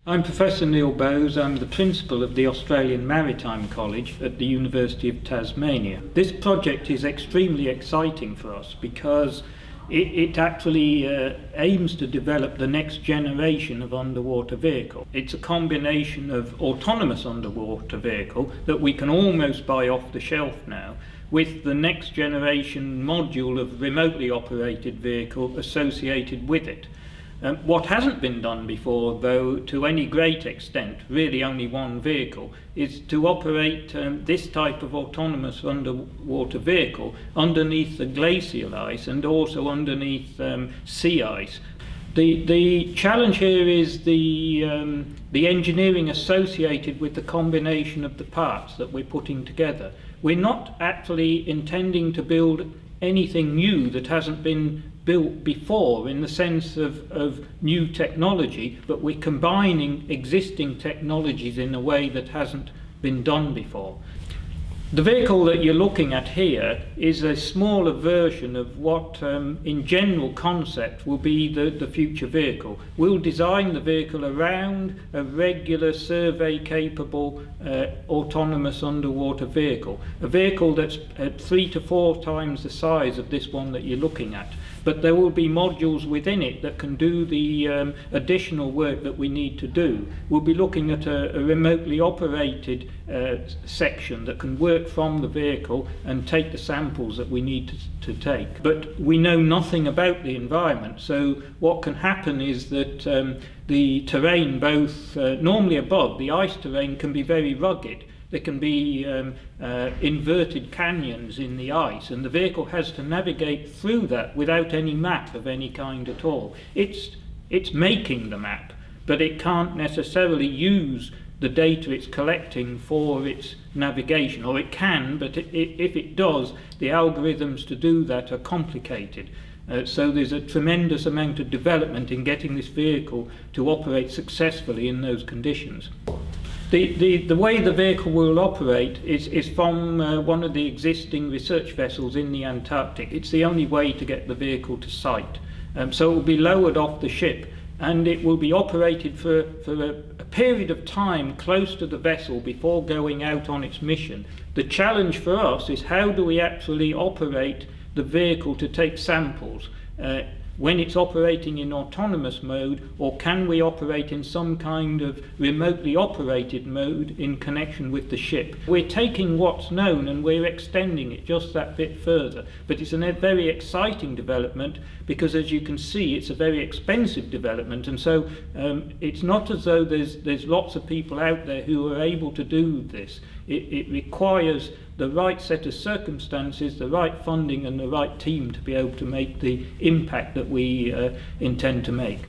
I'm Professor Neil Bose. I'm the principal of the Australian Maritime College at the University of Tasmania. This project is extremely exciting for us because it actually aims to develop the next generation of underwater vehicle. It's a combination of autonomous underwater vehicle that we can almost buy off the shelf now, with the next generation module of remotely operated vehicle associated with it. What hasn't been done before, though, to any great extent, really only one vehicle, is to operate this type of autonomous underwater vehicle underneath the glacial ice and also underneath sea ice. The challenge here is the engineering associated with the combination of the parts that we're putting together. We're not actually intending to build anything new that hasn't been built before in the sense of new technology, but we're combining existing technologies in a way that hasn't been done before. The vehicle that you're looking at here is a smaller version of what in general concept will be the future vehicle. We'll design the vehicle around a regular survey capable autonomous underwater vehicle. A vehicle that's 3 to 4 times the size of this one that you're looking at. But there will be modules within it that can do the additional work that we need to do. We'll be looking at a remotely operated section that can work from the vehicle and take the samples that we need to take. But we know nothing about the environment, so what can happen is that the terrain, both normally above, the ice terrain can be very rugged. There can be inverted canyons in the ice, and the vehicle has to navigate through that without any map of any kind at all. It's making the map, but it can't necessarily use the data it's collecting for its navigation, or it can, but if it does, the algorithms to do that are complicated. So there's a tremendous amount of development in getting this vehicle to operate successfully in those conditions. The way the vehicle will operate is from one of the existing research vessels in the Antarctic. It's the only way to get the vehicle to site. So it will be lowered off the ship, and it will be operated for a period of time close to the vessel before going out on its mission. The challenge for us is how do we actually operate the vehicle to take samples when it's operating in autonomous mode, or can we operate in some kind of remotely operated mode in connection with the ship? We're taking what's known and we're extending it just that bit further, but it's a very exciting development because, as you can see, it's a very expensive development, and so it's not as though there's lots of people out there who are able to do this. It requires the right set of circumstances, the right funding and the right team to be able to make the impact that we intend to make.